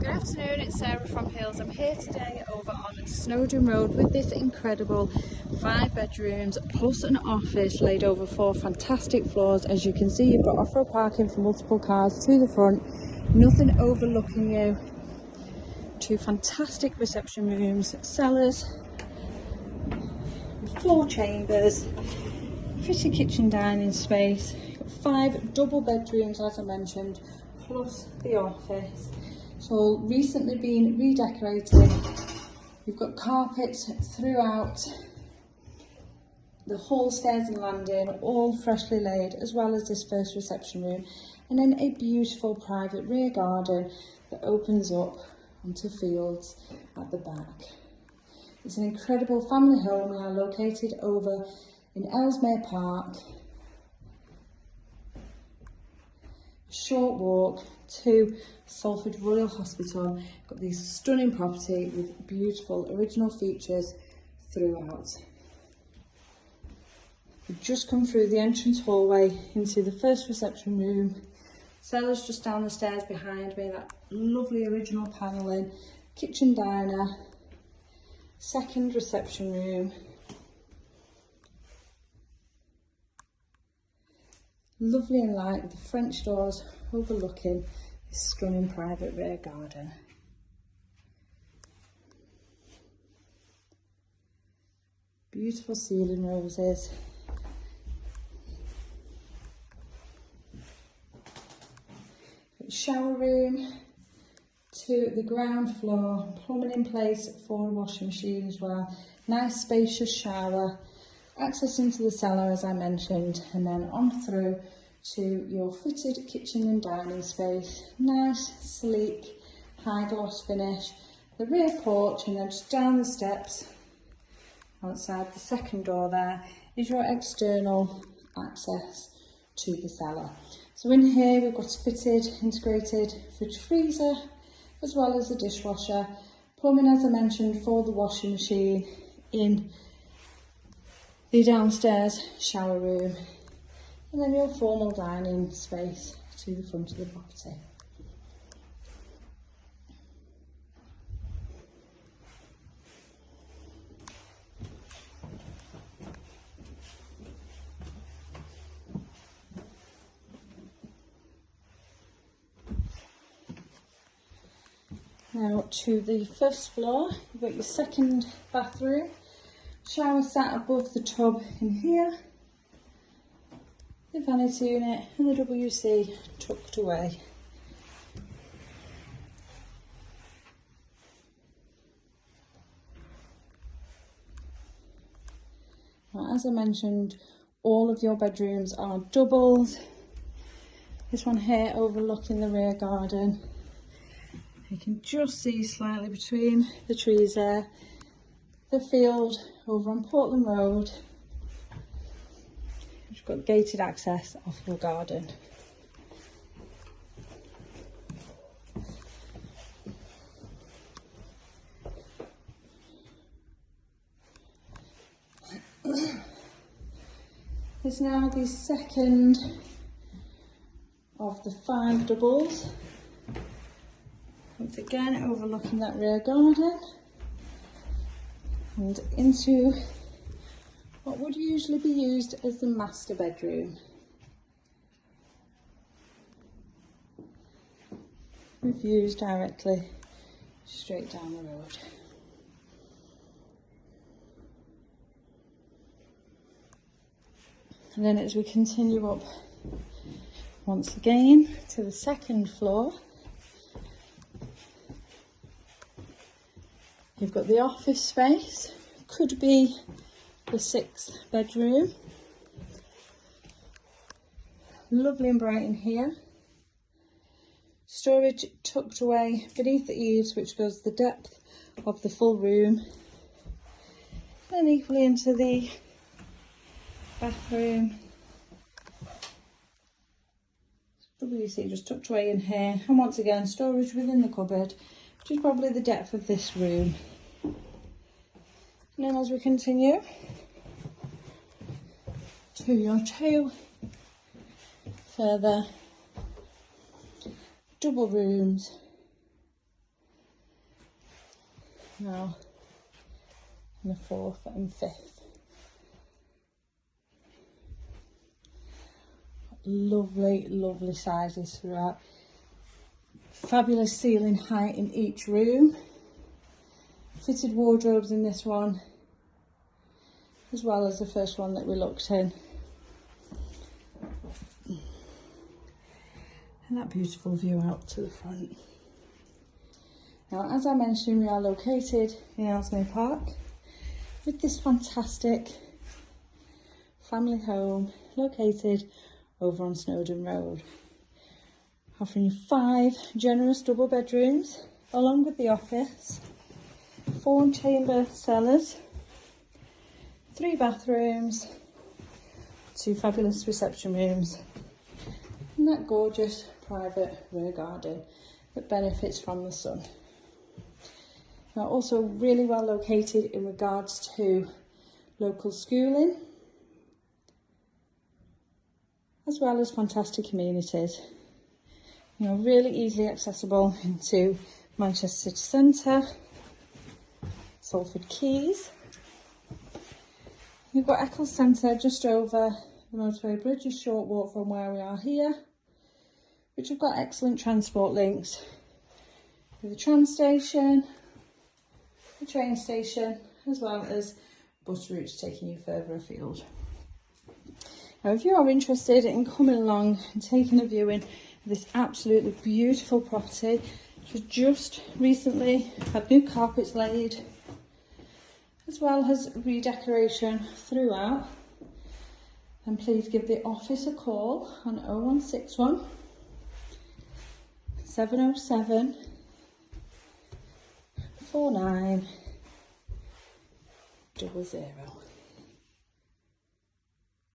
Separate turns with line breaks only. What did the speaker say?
afternoon, it's Sarah from Hills. I'm here today over on Snowdon Road with this incredible 5 bedrooms plus an office laid over 4 fantastic floors. As you can see, you've got off-road parking for multiple cars to the front, nothing overlooking you. 2 fantastic reception rooms, cellars, 4 chambers, fitted kitchen dining space, 5 double bedrooms as I mentioned, plus the office. It's all recently been redecorated. You've got carpets throughout the hall, stairs and landing, all freshly laid, as well as this first reception room, and then a beautiful private rear garden that opens up onto fields at the back. It's an incredible family home. We are located over in Ellesmere Park, a short walk to Salford Royal Hospital. Got this stunning property with beautiful original features throughout. We've just come through the entrance hallway into the first reception room. Cellars just down the stairs behind me, that lovely original panelling, kitchen diner, second reception room. Lovely and light with the French doors overlooking this stunning private rear garden. Beautiful ceiling roses. Shower room to the ground floor, plumbing in place for a washing machine as well. Nice spacious shower, access into the cellar as I mentioned, and then on through to your fitted kitchen and dining space. Nice, sleek, high gloss finish. The rear porch, and then just down the steps outside the second door there is your external access to the cellar. So in here we've got a fitted, integrated fridge freezer, as well as a dishwasher. Plumbing as I mentioned for the washing machine in the downstairs shower room. And then your formal dining space to the front of the property. Now to the first floor, you've got your second bathroom, shower sat above the tub in here, the vanity unit and the WC tucked away. Now, as I mentioned, all of your bedrooms are doubles. This one here overlooking the rear garden. You can just see slightly between the trees there, the field over on Portland Road. You've got gated access off your garden. There's now the second of the 5 doubles. Once again overlooking that rear garden and into what would usually be used as the master bedroom. With views directly straight down the road. And then as we continue up once again to the second floor, you've got the office space, could be the 6th bedroom. Lovely and bright in here. Storage tucked away beneath the eaves, which goes the depth of the full room. Then equally into the bathroom. WC just tucked away in here. And once again, storage within the cupboard, which is probably the depth of this room. And then as we continue to your 2 further double rooms now in the 4th and 5th. Lovely, lovely sizes throughout. Fabulous ceiling height in each room. Fitted wardrobes in this one, as well as the first one that we looked in. And that beautiful view out to the front. Now, as I mentioned, we are located in Ellesmere Park with this fantastic family home located over on Snowdon Road, offering you 5 generous double bedrooms along with the office, 4 chamber cellars, 3 bathrooms, 2 fabulous reception rooms, and that gorgeous private rear garden that benefits from the sun. Now, also really well located in regards to local schooling, as well as fantastic amenities. You know, really easily accessible into Manchester City Centre, Salford Quays. You've got Eccles Centre just over the motorway bridge, a short walk from where we are here, which have got excellent transport links with the tram station, the train station, as well as bus routes taking you further afield. Now, if you are interested in coming along and taking a viewing of this absolutely beautiful property, which has just recently had new carpets laid, as well as redecoration throughout, then please give the office a call on 0161 707 4900.